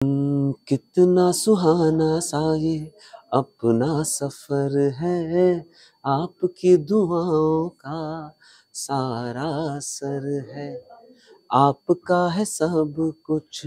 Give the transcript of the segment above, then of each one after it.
कितना सुहाना सा ये अपना सफर है, आपकी दुआओं का सारा असर है। आपका है सब कुछ,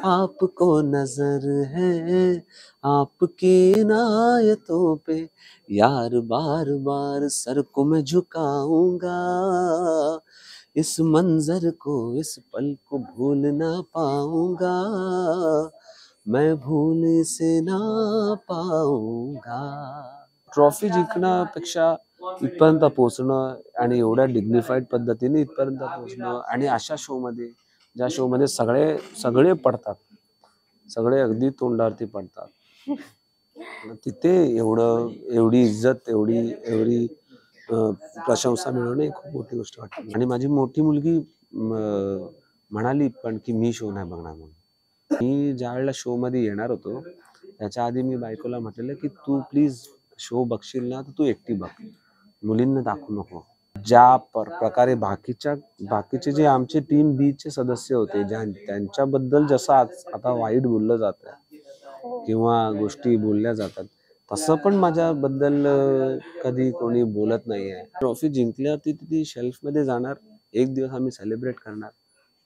आपको नजर है, आपकी इनायतों पे यार बार बार सर को मैं झुकाऊंगा। इस मंजर को, इस पल को भूल ना पाऊंगा, मैं भूल से ना पाऊंगा। ट्रॉफी जिंकण्यापेक्षा इथपर्यंत पोहोचणं आणि एवढ्या डिग्निफाईड पद्धतीने इथपर्यंत पोहोचणं आणि अशा शो मध्ये, ज्या शो मध्ये सगळे सगळे पडतात, सगळे अगदी तोंडावरती पडतात, तिथे एवढी इज्जत, एवढी एवढी प्रशंसा मिळवणे खूप मोठी गोष्ट वाटते. आणि माझी मोठी मुलगी म्हणाली पण की मी शो नाही बघणार म्हणून. मी ज्या वेळेला शो मध्ये येणार होतो त्याच्या आधी मी बायकोला म्हटलेलं की तू प्लीज शो बघशील ना तर तू एकटी बघ, मुलींना दाखवू नको. ज्या प्रकारे बाकीचे जे आमचे टीम बी चे सदस्य होते, त्यांच्याबद्दल जसं आता वाईट बोललं जात किंवा गोष्टी बोलल्या जातात, तसं पण माझ्याबद्दल कधी कोणी बोलत नाहीये. ट्रॉफी जिंकल्यावरती ती शेल्फ मध्ये जाणार, एक दिवस आम्ही सेलिब्रेट करणार,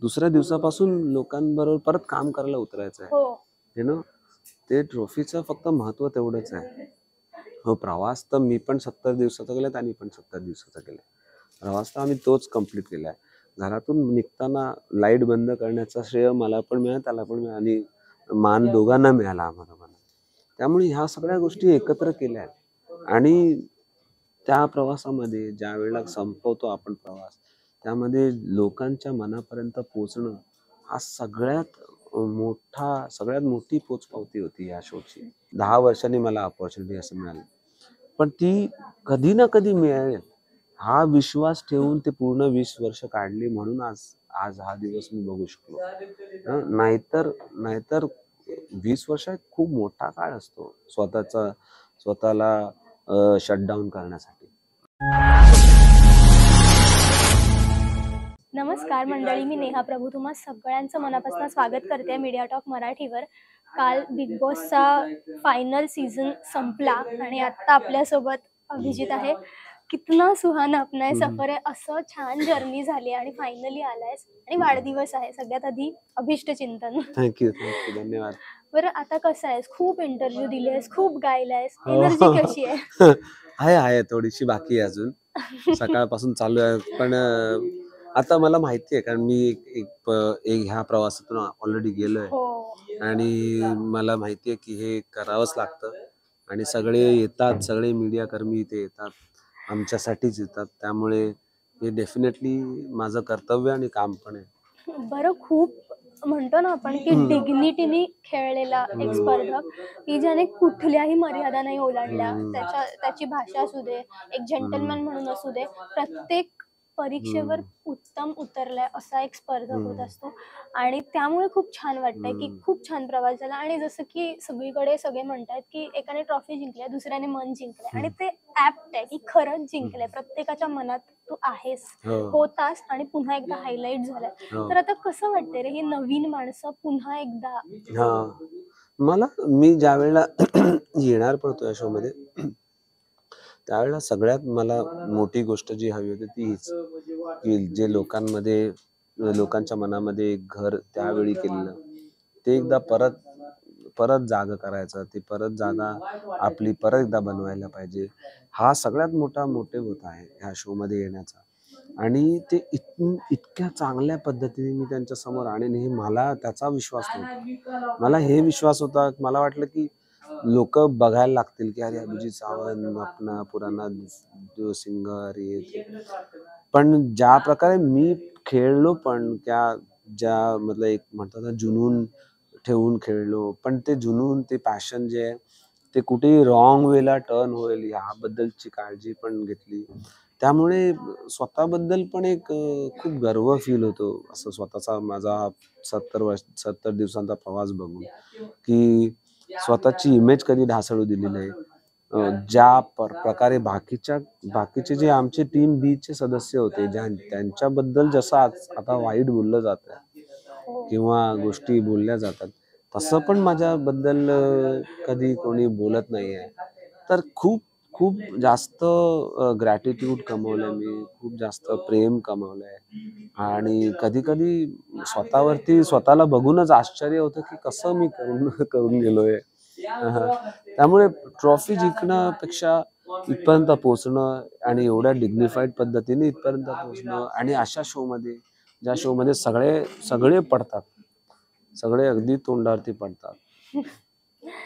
दुसऱ्या दिवसापासून लोकांबरोबर परत काम करायला उतरायचं आहे. ते ट्रॉफीचं फक्त महत्व तेवढंच आहे. हो, प्रवास तर मी पण 70 दिवसाचा केलाय आणि पण 70 दिवसाचा केलाय. प्रवास तर आम्ही तोच कम्प्लीट केलाय. घरातून निघताना लाईट बंद करण्याचा श्रेय मला पण मिळाला, त्याला पण मिळाला आणि मान दोघांना मिळाला आम्हाला. त्यामुळे ह्या सगळ्या गोष्टी एकत्र केल्या आहेत. आणि त्या प्रवासामध्ये ज्या वेळेला संपवतो आपण प्रवास, त्यामध्ये लोकांच्या मनापर्यंत पोहोचणं हा सगळ्यात मोठी पोचपावती होती या शोची. 10 वर्षांनी मला अपॉर्च्युनिटी असं मिळाली, पण ती कधी ना कधी मिळेल हा विश्वास ठेवून ते पूर्ण 20 वर्ष काढली, म्हणून आज हा दिवस मी बघू शकलो. नाहीतर 20 वर्ष खूप मोठा काळ असतो स्वतःला शटडाऊन करण्यासाठी. नमस्कार मंडळी, मी नेहा प्रभू तुम्हा सगळ्यांचं मनापासून स्वागत करते मीडिया टॉक मराठीवर. काल बिग बॉसचा फायनल सीझन संपला आणि आता आपल्यासोबत अभिजित आहे. कितना सुहाना अपना सफर आहे, असं छान जर्नी झाली आणि फायनली आलायस आणि वाढदिवस आहे. सगळ्यात आधी अभिष्ट चिंतन. थँक्यू, धन्यवाद. बरं, आता कसं आहेस? खूप इंटरव्ह्यू दिलेस, खूप गायलायस, एनर्जी कशी आहे? आहे थोडीशी बाकी आहे अजून, सकाळपासून चालू आहे. पण आता मला माहिती आहे, कारण मी एक ह्या प्रवासातून ऑलरेडी गेलोय आणि मला माहिती आहे की हे करावंच लागतं. आणि सगळे येतात, सगळे मीडिया कर्मी इथे येतात, आमच्यासाठीच येतात. त्यामुळे हे डेफिनेटली माझं कर्तव्य आणि काम पण आहे. बरं, खूप म्हणतो ना आपण की डिग्निटीने खेळलेला एक स्पर्धक की ज्याने कुठल्याही मर्यादा नाही ओलांडल्या. त्याची भाषा असू दे, एक जेंटलमॅन म्हणून असू दे, प्रत्येक परीक्षेवर उत्तम उतरलाय असा एक स्पर्धक होत असतो. आणि त्यामुळे खूप छान वाटतंय की खूप छान प्रवास झाला. आणि जसं की सगळीकडे सगळे म्हणतात की एकाने ट्रॉफी जिंकल्या, दुसऱ्याने मन जिंकलंय, आणि ते ऍप्ट आहे की खरंच जिंकलंय. प्रत्येकाच्या मनात तू आहेस, होतास आणि पुन्हा एकदा हायलाइट झालाय. तर आता कसं वाटतंय रे, ही नवीन माणसं पुन्हा एकदा? मी ज्या वेळेला येणार पडतो या शो मध्ये, त्यावेळेला सगळ्यात मला मोठी गोष्ट जी हवी होती ती हीच की जे लोकांच्या मनामध्ये एक घर त्यावेळी केलेलं, ते एकदा परत जागा करायचं, ती परत जागा आपली परत एकदा बनवायला पाहिजे. हा सगळ्यात मोठा मोटिव्ह होता आहे ह्या शो मध्ये येण्याचा. आणि ते इतक्या चांगल्या पद्धतीने मी त्यांच्या समोर आणेन हे मला त्याचा विश्वास नव्हता. मला हे विश्वास होता, मला वाटलं की लोक बघायला लागतील की अरे अभिजित सावंत अपना पुराना जो सिंगर ये. पण ज्या प्रकारे मी खेळलो, पण ज्या मतलब एक म्हणतात ना जुनून ठेवून खेळलो, पण ते जुनून, ते पॅशन जे आहे ते कुठेही रॉंग वेला टर्न होईल याबद्दलची काळजी पण घेतली. त्यामुळे स्वतःबद्दल पण एक खूप गर्व फील होतो, असं स्वतःचा माझा 70 दिवसांचा प्रवास बघून, की स्वतःची इमेज कधी ढासळू दिली नाही. ज्या प्रकारे बाकीचे जे आमचे टीम बी चे सदस्य होते, त्यांच्याबद्दल जसं आता वाईट बोललं जात किंवा गोष्टी बोलल्या जातात, तसं पण माझ्याबद्दल कधी कोणी बोलत नाहीये. तर खूप खूप जास्त ग्रॅटिट्यूड कमवलंय मी, खूप जास्त प्रेम कमवलंय आणि कधी-कधी स्वतःवरती स्वतःला बघूनच आश्चर्य होतं, की कसं मी करून करून गेलोय. त्यामुळे ट्रॉफी जिंकण्यापेक्षा इथपर्यंत पोहोचणं आणि एवढ्या डिग्निफाईड पद्धतीने इथपर्यंत पोहोचणं आणि अशा शोमध्ये, ज्या शोमध्ये सगळे सगळे पडतात. सगळे अगदी तोंडावरती पडतात.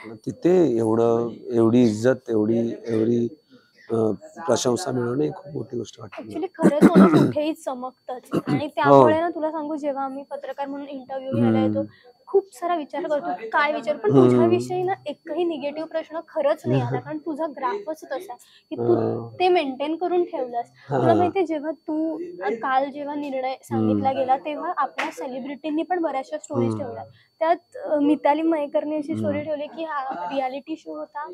मग तिथे एवढी इज्जत, एवढी एवढी अ, प्रशंसा मिळवणं ही खूप मोठी गोष्ट वाटते मला. ऍक्च्युली खरंच माणूस कुठेही चमकतच आणि हो. त्यामुळे ना तुला सांगू, जेव्हा आम्ही पत्रकार म्हणून इंटरव्ह्यू घ्यायला येतो, हं. खूप सारा विचार करतो की काय विचार, पण हं. तुझ्याविषयी ना एकही निगेटिव्ह प्रश्न खरंच नाही आला, कारण तुझा ग्राफच तसा आहे की तू हां. ते मेंटेन करून ठेवलंस. तुला हां. माहितीये, जेव्हा तू काल जेव्हा निर्णय सांगितला हं. गेला, तेव्हा आपल्या सेलिब्रिटींनी पण बऱ्याचशा स्टोरीज हं. ठेवल्या. त्यात मिताली मयेकरने अशी स्टोरी हं. ठेवली की हा रियालिटी शो होता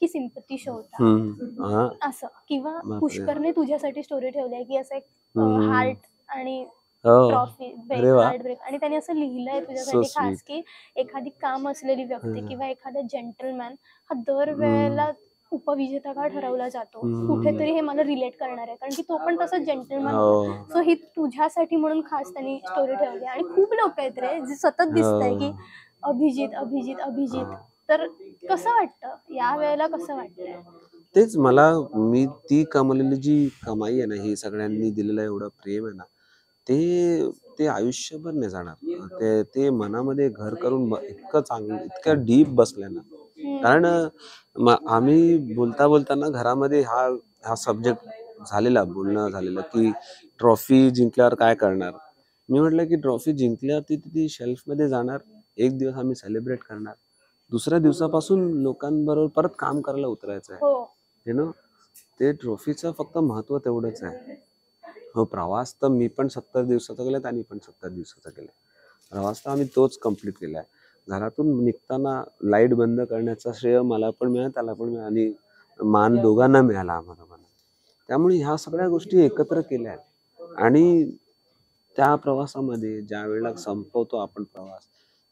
की सिम्पती शो होता, हं. हां. असं. किंवा बापरे! पुष्करने तुझ्यासाठी स्टोरी ठेवली आहे की असं एक हं. हार्ट आणि हो. ट्रॉफी अरे ब्रेक, वाह! हार्ट ब्रेक, आणि त्याने असं लिहिलंय सो तुझ्यासाठी खास स्वीट. की एखादी काम असलेली व्यक्ती हं. किंवा एखादा जेंटलमॅन हा हं. दरवेळेला उपविजेता का ठरवला जातो. हं. कुठेतरी हे मला रिलेट करणार आहे, कारण की तो पण तसा जेंटलमॅन हो. होता. सो ही तुझ्यासाठी म्हणून खास त्यांनी स्टोरी ठेवली. आणि खूप लोक आहेत रे, जे सतत दिसतंय की हो. अभिजित, अभिजित, अभिजित. हां. तर कसं वाटतं या वेळेला, कसं वाटतंय? तेच मला मी ती कमवलेली जी कमाई आहे ना, ही सगळ्यांनी दिलेलं एवढं प्रेम आहे ना, ते ते आयुष्यभर नाही जाणार. ते ते मनामध्ये घर करून इतकं चांगलं, इतकं डीप बसलंय ना. कारण आम्ही बोलता-बोलताना घरामध्ये हा हा सब्जेक्ट झालेला, बोलणं झालेलं, की ट्रॉफी जिंकल्यावर काय करणार? मी म्हटलं, की ट्रॉफी जिंकल्यावरती ती शेल्फमध्ये जाणार. एक दिवस आम्ही सेलिब्रेट करणार. दुसऱ्या दिवसापासून लोकांबरोबर परत काम करायला उतरायचं आहे. हो. यू नो ते ट्रॉफीचं फक्त महत्त्व तेवढंच आहे. हो, प्रवास तर मी पण 70 दिवसाचा केलाय आणि पण 70 दिवसाचा केलाय. प्रवास तर आम्ही तोच कंप्लीट केलाय. घरातून निघताना लाईट बंद करण्याचं श्रेय मला पण मिळालं, त्याला पण मिळालं आणि मान दोघांना मिळाला आम्हाला पण. त्यामुळे ह्या सगळ्या गोष्टी एकत्र केल्या आहेत आणि त्या प्रवासामध्ये ज्यावेळेला संपवतो आपण प्रवास,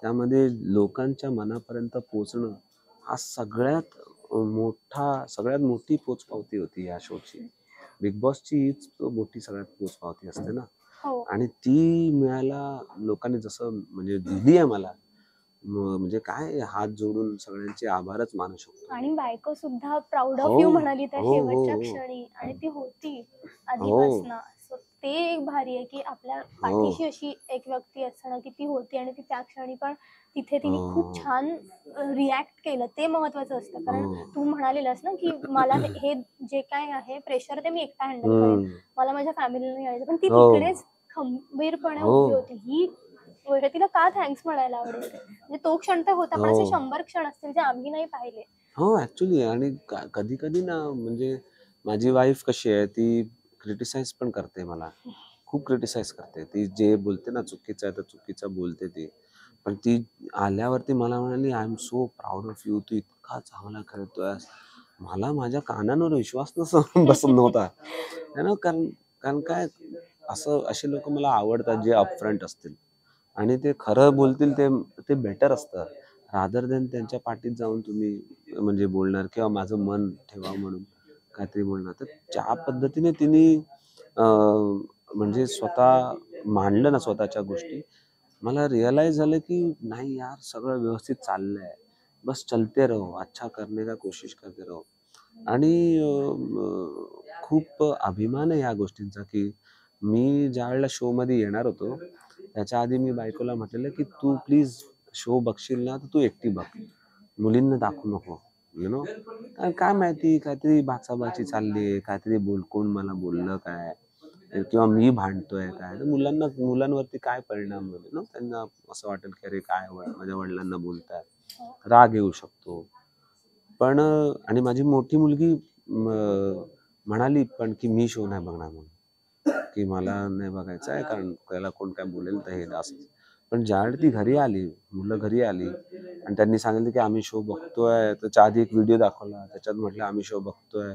त्यामध्ये लोकांच्या मनापर्यंत पोहोचणं हा सगळ्यात मोठी पोचपावती होती या शोची. बिग बॉसची हीच मोठी सगळ्यात पोचपावती असते ना. हो. आणि ती मिळायला लोकांनी जसं म्हणजे दिली आहे मला, म्हणजे काय हात जोडून सगळ्यांचे आभारच मानू शकतो आणि मी. बायको सुद्धा प्राऊड ऑफ हो, यू म्हणाली त्या हो, हो, शेवटच्या हो. क्षणी, आणि ती होती हो, आधीपासनं. सो ते एक भारी आहे की आपल्या हो, पाठीशी अशी एक व्यक्ती असणं, की ती होती आणि ती त्या क्षणी पण तिथे तिने खूप हो, छान रिॲक्ट केलं. ते महत्वाचं असतं, कारण हो. तू म्हणालेलास ना की मला हे जे काय आहे प्रेशर, ते मी एकटा हँडल करेन, हं. मला माझ्या फॅमिलीला नाही यायचं. पण ती हो, तिकडेच खंबीरपणे हो, उभी होती. ही गोष्ट तिला का थँक्स म्हणायला आवडेल? म्हणजे तो क्षण तर होता, पण असे हो. 100 क्षण असतील जे आम्ही नाही पाहिले. हो, ॲक्चुअली आणि कधी-कधी ना म्हणजे माझी वाईफ कशी आहे, ती क्रिटिसाइज पण करते मला. खूप क्रिटिसाइज करते. ती जे बोलते ना चुकीचं आहे, तर चुकीचं बोलते ती. पण ती आल्यावरती मला म्हणाली, "I am so proud of you. तू इतका चांगला खेळतोयस." मला माझ्या कानांवर विश्वास बसत नव्हता. आहे ना, कारण कारण काय असे लोकं मला आवडतात जे अपफ्रंट असतील आणि ते खरं बोलतील ते ते बेटर असतं. रादर दॅन त्यांच्या पाठीत जाऊन तुम्ही म्हणजे बोलणार किंवा माझं मन ठेवा म्हणून काहीतरी बोलणार. तर ज्या पद्धतीने तिने म्हणजे स्वतः मांडलं ना स्वतःच्या गोष्टी, मला रिअलाईज झालं की नाही यार सगळं व्यवस्थित चाललंय. बस चलते रहो, अच्छा करने का कोशिश करते रहो. आणि खूप अभिमान आहे या गोष्टींचा की मी ज्यावेळेला शोमध्ये येणार होतो, त्याच्या आधी मी बायकोला म्हटलेलं की "तू प्लीज शो बघशील ना, तर तू एकटी बघ. मुलींना दाखवू नको." You know? कारण काय माहिती काहीतरी बाचाबाची चालली आहे, काहीतरी कोण मला बोललं काय किंवा मी भांडतोय काय, तर मुलांवरती काय परिणाम होईल ना? त्यांना असं वाटेल की अरे काय माझ्या वडिलांना बोलतायत. राग येऊ शकतो. पण आणि माझी मोठी मुलगी म्हणाली पण की मी शो नाही बघणार म्हणून. की मला नाही बघायचं आहे कारण त्याला कोण काय बोलेल तर हे असंच. पण ज्यावेळी ती घरी आली, मुलं घरी आली आणि त्यांनी सांगितलं की आम्ही शो बघतोय. त्याच्या आधी एक व्हिडिओ दाखवला. त्याच्यात म्हटलं आम्ही शो बघतोय.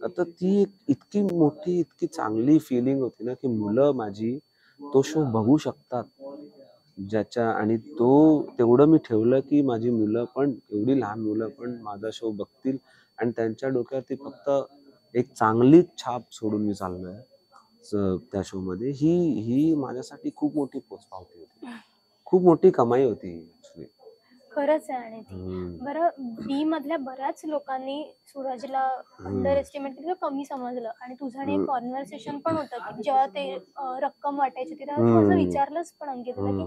तर ती एक इतकी मोठी, इतकी चांगली फीलिंग होती ना, की मुलं माझी तो शो बघू शकतात. ज्याच्या आणि तो तेवढं मी ठेवलं की माझी मुलं पण, एवढी लहान मुलं पण माझा शो बघतील आणि त्यांच्या डोक्यावरती फक्त एक चांगलीच छाप सोडून मी चाललोय त्या शो मध्ये. ही ही माझ्यासाठी खूप मोठी पोचपावती होती, खूप मोठी कमाई होती actually. खरंच आहे. आणि ती हम्म. बरं, बी मधल्या बऱ्याच लोकांनी सूरजला अंडर एस्टिमेट केलं, कमी समजलं. आणि तुझं आणि एक कॉन्व्हर्सेशन पण होतं की जेव्हा ते रक्कम वाटायची तेव्हा तू असं विचारलंच पण अंकितला की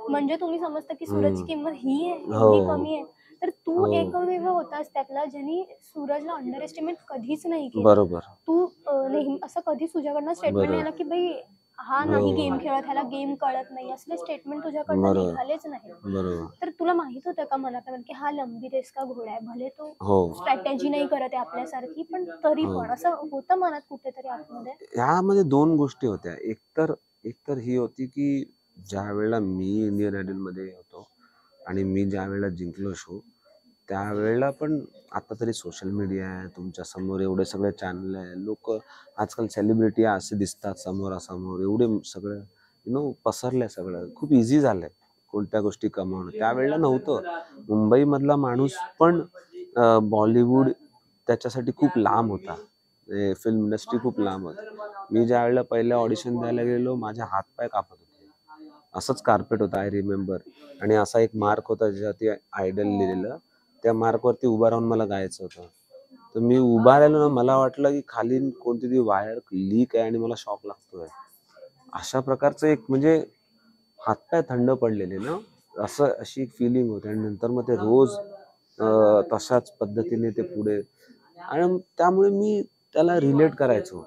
म्हणजे तुम्ही समजता की सूरजची किंमत ही आहे, एवढी कमी आहे. तर तू एकमेव होतास त्यातला ज्यांनी सूरजला अंडर एस्टिमेट कधीच नाही केलं. बरोबर. तू नेहमी असं कधीच तुझ्याकडनं स्टेटमेंट नाही आलं की बाई हा नाही गेम खेळत, ह्याला गेम कळत नाही, असले स्टेटमेंट तुझ्याकडनं निघालेच नाही. तर तुला माहित होतं का मनात की हा लंबी रेस का घोडा आहे, भले तो स्ट्रॅटेजी नाही करत आहे आपल्यासारखी, पण तरी पण असं होतं मनात कुठेतरी आतमध्ये? ह्यामध्ये दोन गोष्टी होत्या. एकतर ही होती की ज्या वेळेला मी इंडियन आयडल मध्ये होतो आणि मी ज्या वेळेला जिंकलो शो, त्यावेळेला पण आता तरी सोशल मीडिया आहे, तुमच्या समोर एवढे सगळे चॅनल आहे, लोक आजकाल सेलिब्रिटी असे दिसतात समोरासमोर, एवढे सगळं पसरलंय, सगळं खूप इझी झालंय कोणत्या गोष्टी कमावणं. त्यावेळेला नव्हतं. मुंबई मधला माणूस पण बॉलिवूड त्याच्यासाठी खूप लांब होता, फिल्म इंडस्ट्री खूप लांब होती. मी ज्या वेळेला पहिल्या ऑडिशन द्यायला गेलो, माझे हातपाय कापत होते. असंच कार्पेट होतं, आय रिमेंबर. आणि असा एक मार्क होता ज्याच्यावरती आयडल लिहिलेलं. त्या मार्कवरती उभा राहून मला गायचं होतं. तर मी उभा राहिलो ना, मला वाटलं की खाली कोणती ती वायर लीक आहे आणि मला शॉक लागतोय. अशा प्रकारचं एक म्हणजे हातपाय थंड पडलेले ना, अशी एक फिलिंग होती. आणि नंतर मग ते रोज तशाच पद्धतीने ते पुढे, आणि त्यामुळे मी त्याला रिलेट करायचो.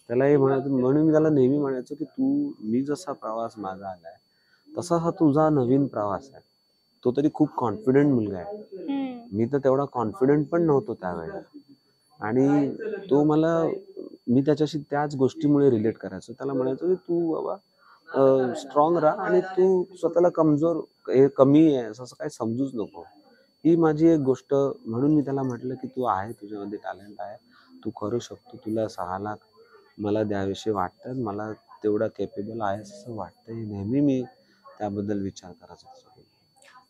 त्याला हे म्हणायचो, म्हणून मी त्याला नेहमी म्हणायचो की मी जसा प्रवास माझा आलाय तसा हा तुझा नवीन प्रवास आहे. तो तरी खूप कॉन्फिडंट मुलगा आहे, मी तर तेवढा कॉन्फिडंट पण नव्हतो त्यावेळेला. आणि तो मला, मी त्याच्याशी त्याच गोष्टीमुळे रिलेट करायचो. त्याला म्हणायचो की तू बाबा स्ट्रॉंग राहा आणि तू स्वतःला कमजोर, कमी आहे असं काही समजूच नको. ही माझी एक गोष्ट. म्हणून मी त्याला म्हटलं की तू आहे, तुझ्यामध्ये टॅलेंट आहे, तू करू शकतो, तुला 6 लाख मला द्याविषयी वाटतं, मला तेवढा केपेबल आहेस असं वाटतंय. नेहमी मी त्याबद्दल विचार करायचो.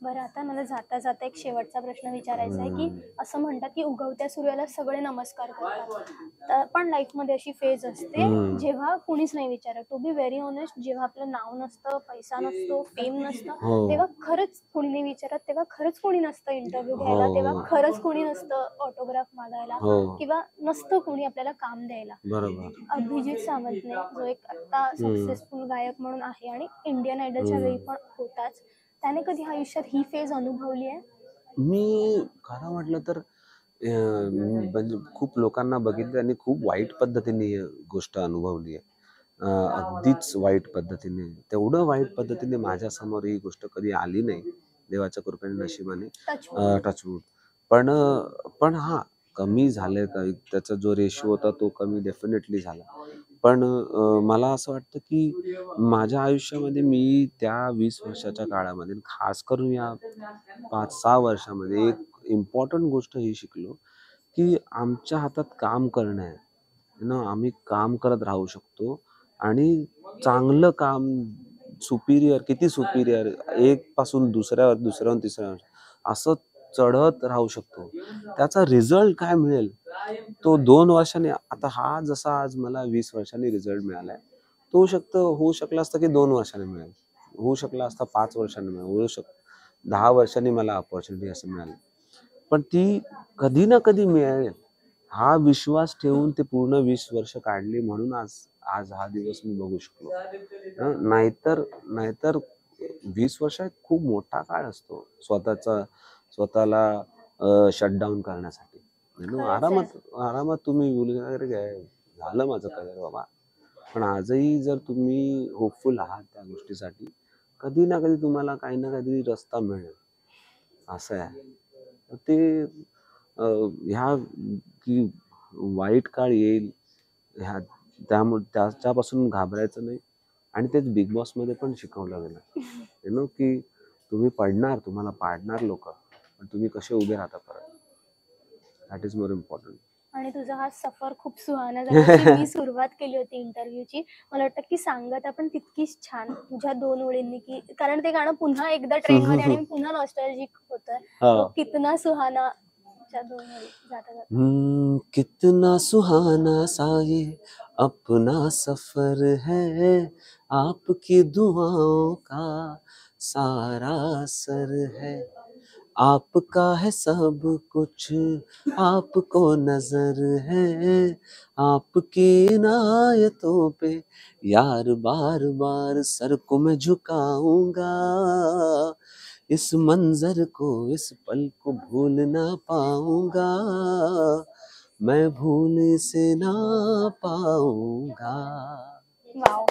बरं, आता मला जाता जाता एक शेवटचा प्रश्न विचारायचा आहे की असं म्हणतात की उगवत्या सूर्याला सगळे नमस्कार करतात, पण लाईफमध्ये अशी फेज असते जेव्हा कुणीच नाही विचारत. टू बी व्हेरी ऑनेस्ट, जेव्हा आपलं नाव नसतं, पैसा नसतो, फेम नसतं, तेव्हा खरंच कोणी नाही विचारत, तेव्हा खरंच कोणी नसतं इंटरव्ह्यू घ्यायला, तेव्हा खरंच कोणी नसतं ऑटोग्राफ मागायला, किंवा नसतं कोणी आपल्याला काम द्यायला. अभिजित सावंतने, जो एक आता सक्सेसफुल गायक म्हणून आहे आणि इंडियन आयडलच्या वेळी पण होताच, त्याने कधी आयुष्यात ही फेज अनुभवली आहे? मी खरं म्हटलं तर म्हणजे खूप लोकांना बघितलं आणि खूप वाईट पद्धतीने गोष्ट अनुभवली आहे. अगदीच वाईट पद्धतीने. तेवढं वाईट पद्धतीने माझ्या समोर ही गोष्ट कधी आली नाही, देवाच्या कृपेने, नशिबाने, टचवूड. पण हा, कमी झाले काही, त्याचा जो रेशो होता तो कमी डेफिनेटली झाला. पण मला असं वाटतं की माझ्या आयुष्यामध्ये मी त्या 20 वर्षाच्या काळामध्ये, खास करून या 5-6 वर्षामध्ये, एक इम्पॉर्टंट गोष्ट ही शिकलो की आमच्या हातात काम करणं आहे ना, आम्ही काम करत राहू शकतो आणि चांगलं काम, सुपिरियर, किती सुपिरियर, एक पासून दुसऱ्यावर तिसऱ्यावर असं चढत राहू शकतो. त्याचा रिझल्ट काय मिळेल तो 2 वर्षांनी, आता हा जसा आज मला 20 वर्षांनी रिझल्ट मिळालाय, तो होऊ शकला असता की 2 वर्षांनी मिळेल, होऊ शकला असता 5 वर्षांनी मिळेल, होऊ शकतो 10 वर्षांनी मला अपॉर्च्युनिटी असं मिळाली. पण ती कधी ना कधी मिळेल हा विश्वास ठेवून ते पूर्ण 20 वर्ष काढली, म्हणून आज हा दिवस मी बघू शकलो. नाहीतर 20 वर्ष खूप मोठा काळ असतो स्वतःला शटडाऊन करण्यासाठी. आरामात तुम्ही वगैरे काय झालं माझं करिअर बाबा. पण आजही जर तुम्ही होपफुल आहात त्या गोष्टीसाठी, कधी ना कधी तुम्हाला काही ना कधी रस्ता मिळेल, असं आहे. ते ह्या की वाईट काळ येईल, त्यामुळे त्याच्यापासून घाबरायचं नाही. आणि तेच बिग बॉस मध्ये पण शिकवलं गेलं की तुम्ही पडणार, तुम्हाला पाडणार लोक, पण तुम्ही कसे उभे राहता परत, दॅट इज मोर इम्पॉर्टंट. आणि तुझा हा सफर खूप सुहाना झाला. की मी सुरुवात केली होती इंटरव्ह्यूची, मला वाटतं की सांगत आपण तितकीच छान तुझ्या 2 ओळींनी, की कारण ते गाणं पुन्हा एकदा ट्रेंडमध्ये आणि मी पुन्हा नॉस्टॅल्जिक होतोय. तो हाँ कितना सुहाना च्या 2 ओळी जाता जाता. कितना सुहाना सा ये अपना सफर है, आपकी दुआओं का सारा असर है, आपका है सब कुछ, आपको नजर है, आपकी इनायतों पे यार बार बार सर को मैं झुकाऊंगा, इस मंजर को इस पल को भूल ना पाऊंगा, मैं भूल से ना पाऊंगा. वाव,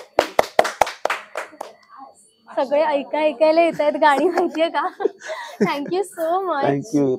सगळे ऐकायला येत आहेत गाणी, माहितीये का? Thank you so much. थँक्यू.